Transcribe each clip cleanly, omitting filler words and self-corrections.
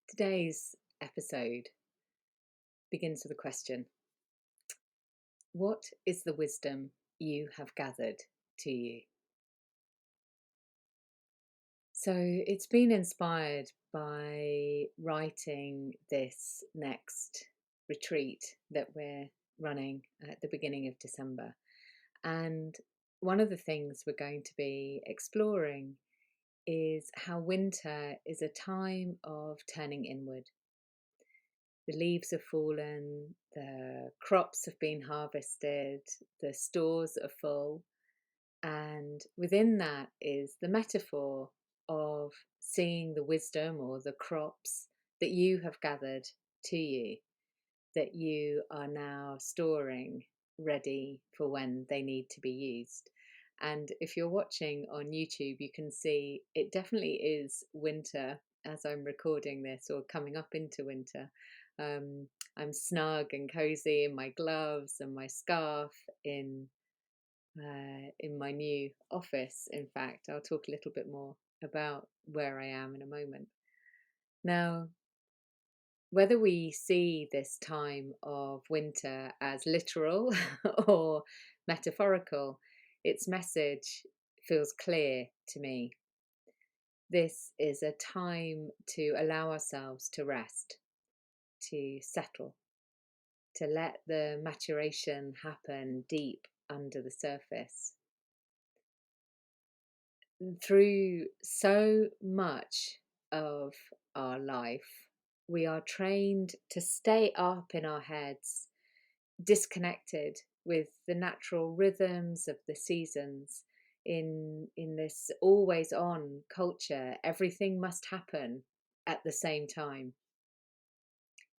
Today's episode begins with a question. What is the wisdom you have gathered to you? So it's been inspired by writing this next retreat that we're running at the beginning of December. And one of the things we're going to be exploring is how winter is a time of turning inward. The leaves have fallen, the crops have been harvested, the stores are full, and within that is the metaphor of seeing the wisdom or the crops that you have gathered to you, that you are now storing ready for when they need to be used. And if you're watching on YouTube, you can see it definitely is winter as I'm recording this, or coming up into winter. Um, I'm snug and cozy in my gloves and my scarf in my new office. In fact, I'll talk a little bit more about where I am in a moment. Now, whether we see this time of winter as literal or metaphorical, its message feels clear to me. This is a time to allow ourselves to rest, to settle, to let the maturation happen deep under the surface. Through so much of our life, we are trained to stay up in our heads, disconnected with the natural rhythms of the seasons. In this always on culture, everything must happen at the same time.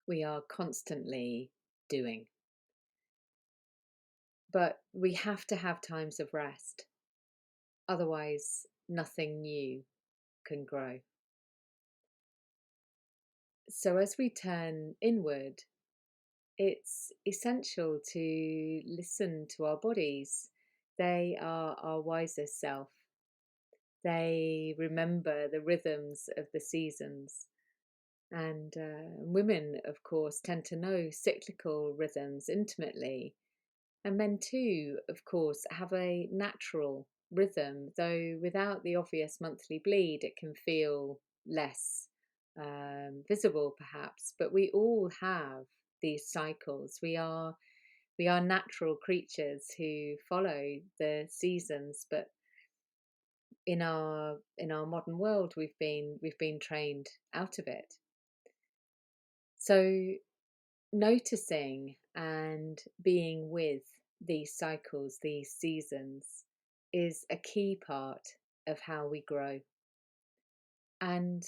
We are constantly doing. But we have to have times of rest. Otherwise, nothing new can grow. So as we turn inward, it's essential to listen to our bodies. They are our wisest self. They remember the rhythms of the seasons. And women, of course, tend to know cyclical rhythms intimately. And men, too, of course, have a natural rhythm, though without the obvious monthly bleed, it can feel less visible, perhaps. But we all have these cycles. We are natural creatures who follow the seasons, but in our modern world, we've been trained out of it. So noticing and being with these cycles, these seasons, is a key part of how we grow. And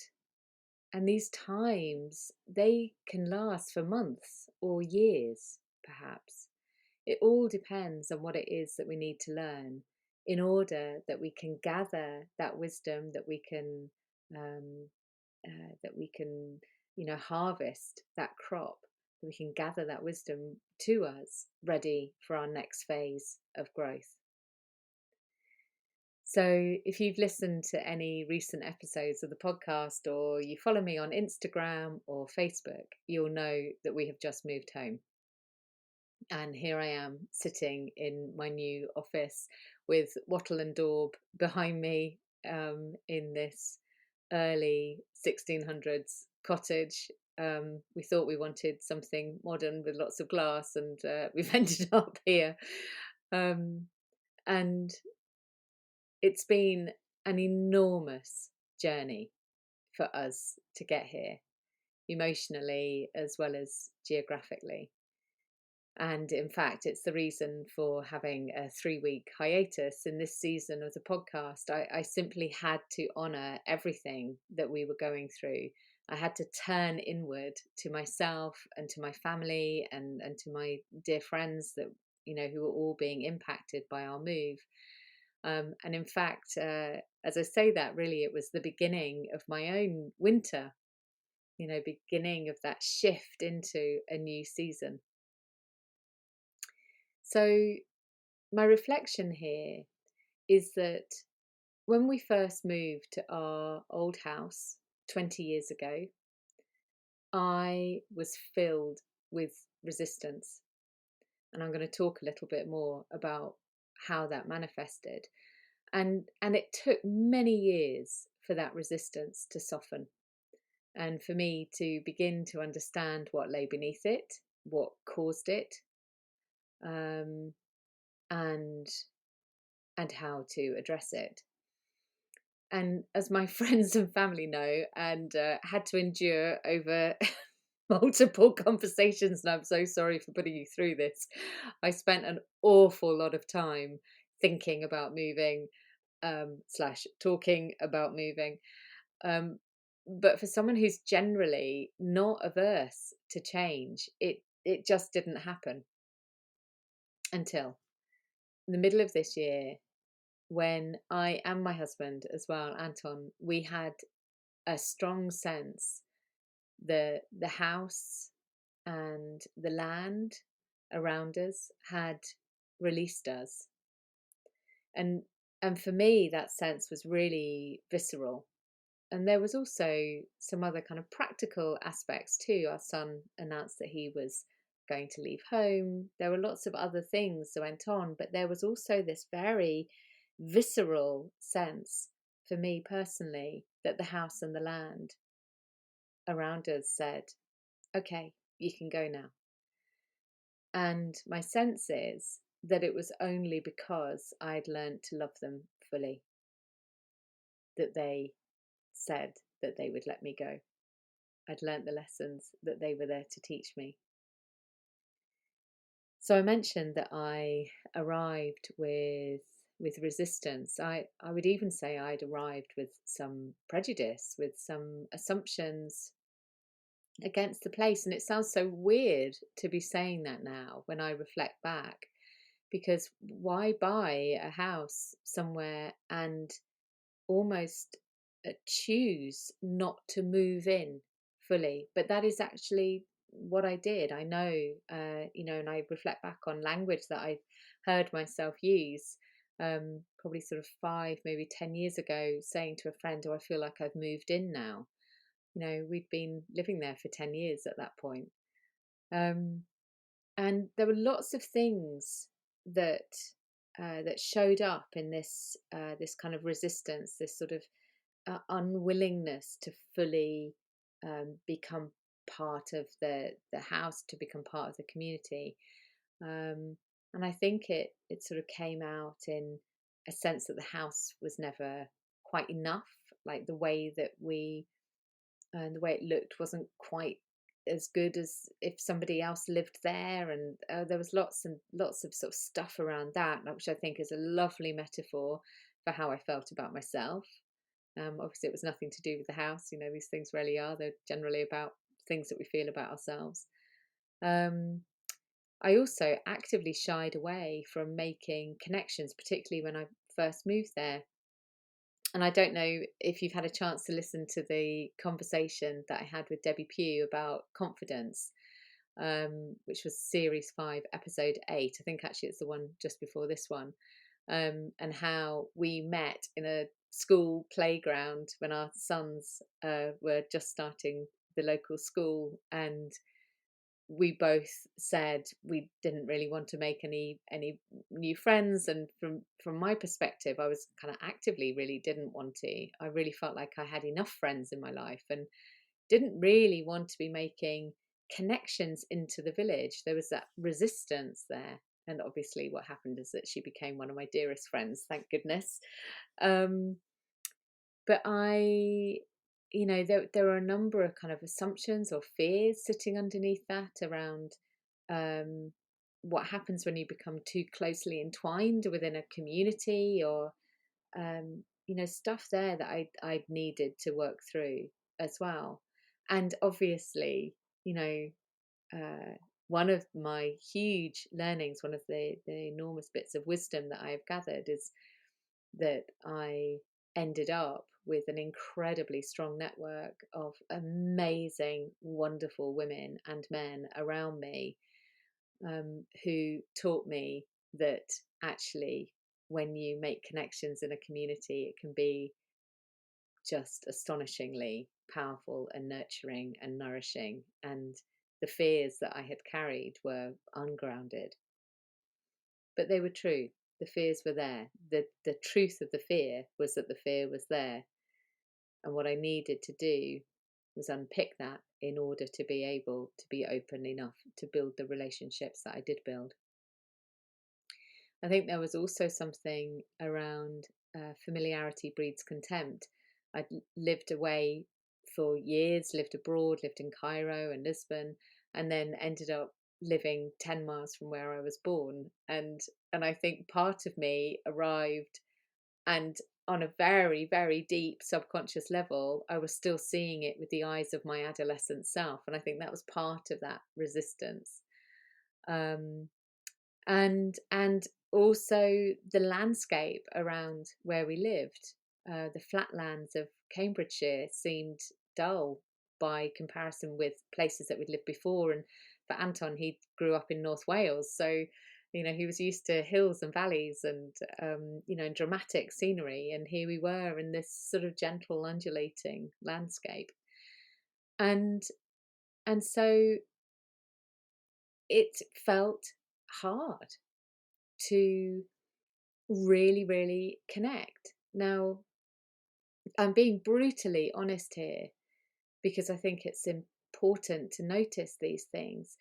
and these times, they can last for months or years, perhaps. It all depends on what it is that we need to learn in order that we can gather that wisdom, um, that we can, harvest that crop, that we can gather that wisdom to us, ready for our next phase of growth. So, if you've listened to any recent episodes of the podcast, or you follow me on Instagram or Facebook, you'll know that we have just moved home. And here I am sitting in my new office with wattle and daub behind me, in this early 1600s cottage. We thought we wanted something modern with lots of glass, and we've ended up here. Um, and it's been an enormous journey for us to get here, emotionally as well as geographically. And in fact, it's the reason for having a 3-week hiatus in this season of the podcast. I simply had to honour everything that we were going through. I had to turn inward to myself and to my family, and to my dear friends that, who were all being impacted by our move. And in fact, as I say that, really, it was the beginning of my own winter, beginning of that shift into a new season. So, my reflection here is that when we first moved to our old house 20 years ago, I was filled with resistance. And I'm going to talk a little bit more about how that manifested. And it took many years for that resistance to soften and for me to begin to understand what lay beneath it, what caused it, um, and and how to address it. And as my friends and family know, and had to endure over multiple conversations, and I'm so sorry for putting you through this. I spent an awful lot of time thinking about moving, slash talking about moving. Um, but for someone who's generally not averse to change, it just didn't happen until the middle of this year, when I and my husband as well, Anton, we had a strong sense the house and the land around us had released us. And and for me that sense was really visceral. And there was also some other kind of practical aspects too. Our son announced that he was going to leave home. There were lots of other things that went on, but there was also this very visceral sense for me personally that the house and the land around us said, okay, you can go now. And my sense is that it was only because I'd learned to love them fully that they said that they would let me go. I'd learnt the lessons that they were there to teach me. So I mentioned that I arrived with resistance. I would even say I'd arrived with some prejudice, with some assumptions against the place. And it sounds so weird to be saying that now when I reflect back, because why buy a house somewhere and almost choose not to move in fully? But that is actually what I did. I know, and I reflect back on language that I heard myself use, probably sort of 5, maybe 10 years ago, saying to a friend, "Oh, I feel like I've moved in now." We'd been living there for 10 years at that point. Um, and there were lots of things that that showed up in this kind of resistance, this sort of unwillingness to fully become part of the house, to become part of the community. Um, and I think it sort of came out in a sense that the house was never quite enough, like the way it looked wasn't quite as good as if somebody else lived there. And there was lots and lots of sort of stuff around that, which I think is a lovely metaphor for how I felt about myself. Obviously, it was nothing to do with the house. These things really are. They're generally about things that we feel about ourselves. Um, I also actively shied away from making connections, particularly when I first moved there. And I don't know if you've had a chance to listen to the conversation that I had with Debbie Pugh about confidence, which was series 5, episode 8. I think actually it's the one just before this one. And how we met in a school playground when our sons were just starting the local school, and we both said we didn't really want to make any new friends. And from my perspective, I was kind of actively really didn't want to. I really felt like I had enough friends in my life and didn't really want to be making connections into the village. There was that resistance there. And obviously what happened is that she became one of my dearest friends, thank goodness. um, but there are a number of kind of assumptions or fears sitting underneath that around um, what happens when you become too closely entwined within a community, or stuff there that I needed to work through as well. And obviously, you know, uh, one of my huge learnings, one of the enormous bits of wisdom that I have gathered, is that I ended up with an incredibly strong network of amazing, wonderful women and men around me, who taught me that actually, when you make connections in a community, it can be just astonishingly powerful and nurturing and nourishing. And the fears that I had carried were ungrounded, but they were true. The fears were there. The truth of the fear was that the fear was there. And what I needed to do was unpick that in order to be able to be open enough to build the relationships that I did build. I think there was also something around familiarity breeds contempt. I'd lived away for years, lived abroad, lived in Cairo and Lisbon, and then ended up living 10 miles from where I was born. And I think part of me arrived, and on a very, very deep subconscious level, I was still seeing it with the eyes of my adolescent self. And I think that was part of that resistance. Um, and also the landscape around where we lived. The flatlands of Cambridgeshire seemed dull by comparison with places that we'd lived before. And for Anton, he grew up in North Wales, so he was used to hills and valleys and and dramatic scenery. And here we were in this sort of gentle, undulating landscape, and and so it felt hard to really, really connect. Now, I'm being brutally honest here because I think it's important to notice these things.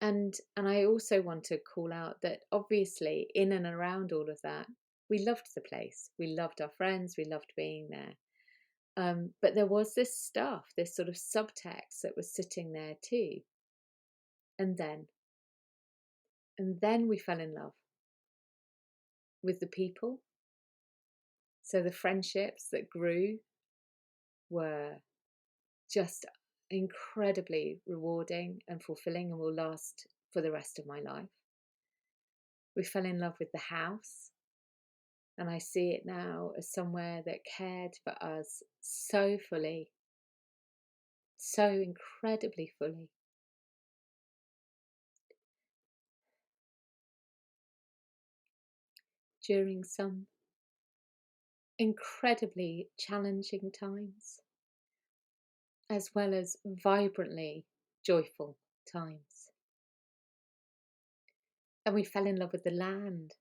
And I also want to call out that obviously in and around all of that, we loved the place. We loved our friends. We loved being there. But there was this stuff, this sort of subtext that was sitting there too. And then we fell in love with the people. So the friendships that grew were just incredibly rewarding and fulfilling and will last for the rest of my life. We fell in love with the house, and I see it now as somewhere that cared for us so fully, so incredibly fully. During some incredibly challenging times, as well as vibrantly joyful times. And we fell in love with the land,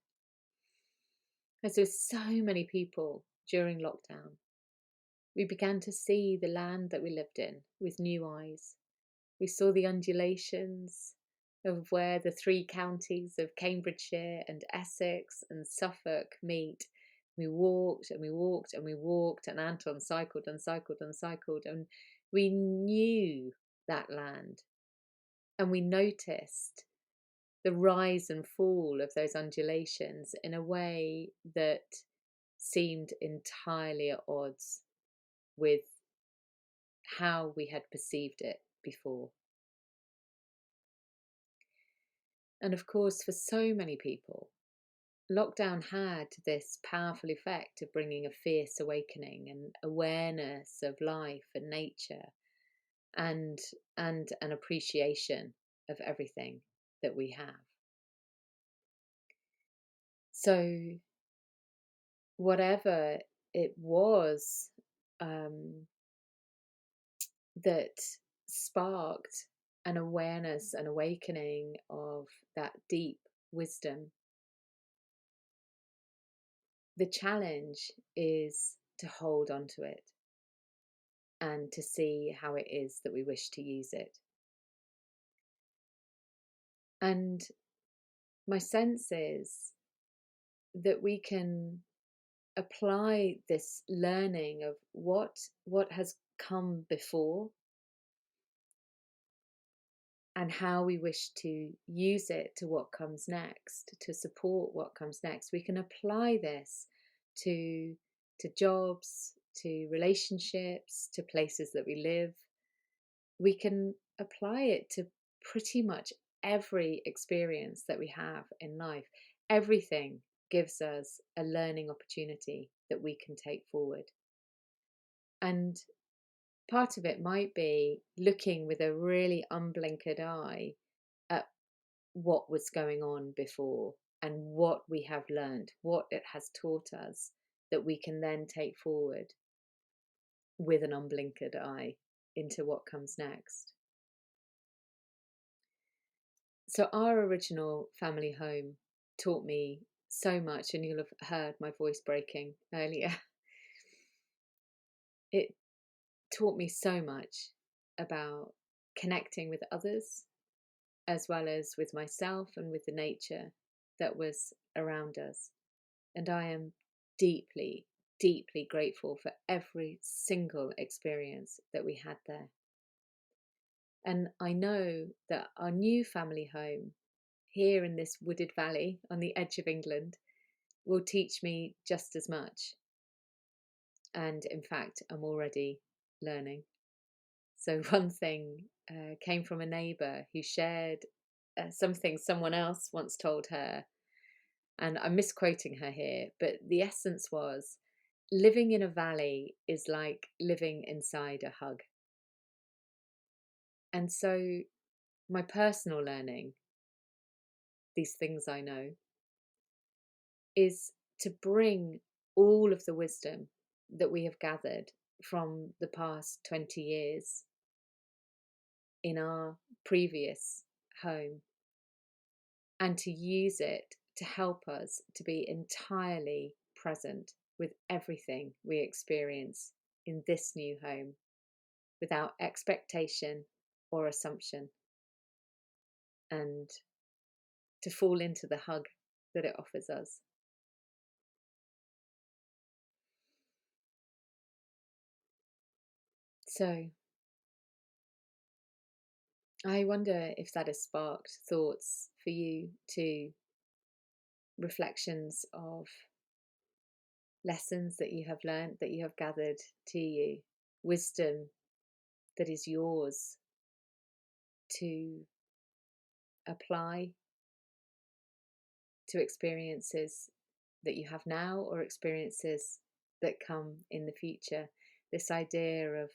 as there were so many people during lockdown. We began to see the land that we lived in with new eyes. We saw the undulations of where the three counties of Cambridgeshire and Essex and Suffolk meet. We walked and we walked and we walked, and Anton cycled and cycled and cycled, and we knew that land. And we noticed the rise and fall of those undulations in a way that seemed entirely at odds with how we had perceived it before. And of course, for so many people, lockdown had this powerful effect of bringing a fierce awakening and awareness of life and nature, and an appreciation of everything that we have. So whatever it was that sparked an awareness, an awakening of that deep wisdom, the challenge is to hold on to it and to see how it is that we wish to use it. And my sense is that we can apply this learning of what has come before and how we wish to use it to what comes next, to support what comes next. We can apply this to jobs, to relationships, to places that we live. We can apply it to pretty much every experience that we have in life. Everything gives us a learning opportunity that we can take forward. And part of it might be looking with a really unblinkered eye at what was going on before and what we have learned, what it has taught us that we can then take forward. with an unblinkered eye into what comes next. So, our original family home taught me so much, and you'll have heard my voice breaking earlier. It taught me so much about connecting with others, as well as with myself and with the nature that was around us. And I am deeply, deeply grateful for every single experience that we had there. And I know that our new family home here in this wooded valley on the edge of England will teach me just as much. And in fact, I'm already learning. So, one thing came from a neighbour who shared something someone else once told her. And I'm misquoting her here, but the essence was living in a valley is like living inside a hug. And so, my personal learning, these things I know, is to bring all of the wisdom that we have gathered from the past 20 years in our previous home and to use it to help us to be entirely present with everything we experience in this new home without expectation or assumption, and to fall into the hug that it offers us. So, I wonder if that has sparked thoughts for you too, reflections of lessons that you have learned, that you have gathered to you, wisdom that is yours to apply to experiences that you have now or experiences that come in the future. This idea of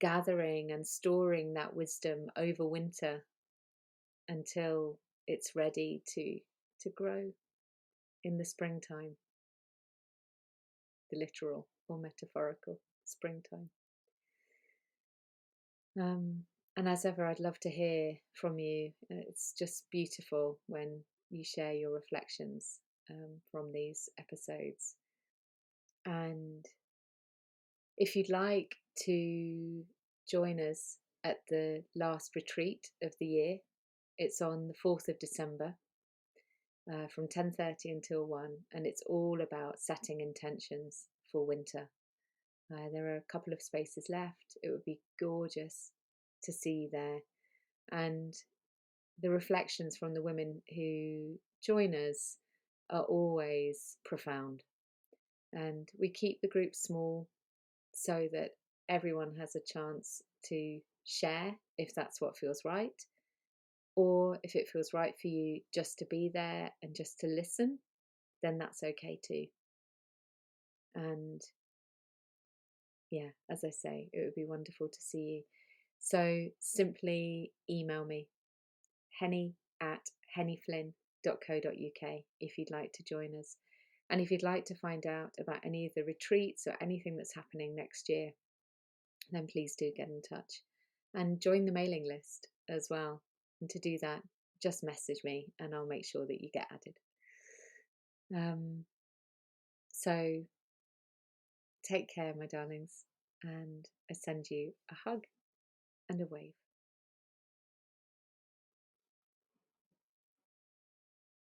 gathering and storing that wisdom over winter until it's ready to grow in the springtime, the literal or metaphorical springtime. And as ever, I'd love to hear from you. It's just beautiful when you share your reflections from these episodes. And if you'd like to join us at the last retreat of the year, it's on the 4th of December from 10:30 until 1, and it's all about setting intentions for winter. There are a couple of spaces left. It would be gorgeous to see you there. And the reflections from the women who join us are always profound. And we keep the group small so that everyone has a chance to share if that's what feels right, or if it feels right for you just to be there and just to listen, then that's okay too. And yeah, as I say, it would be wonderful to see you. So simply email me, henny@hennyflynn.co.uk, if you'd like to join us. And if you'd like to find out about any of the retreats or anything that's happening next year, then please do get in touch and join the mailing list as well. And to do that, just message me and I'll make sure that you get added. So take care, my darlings, and I send you a hug and a wave.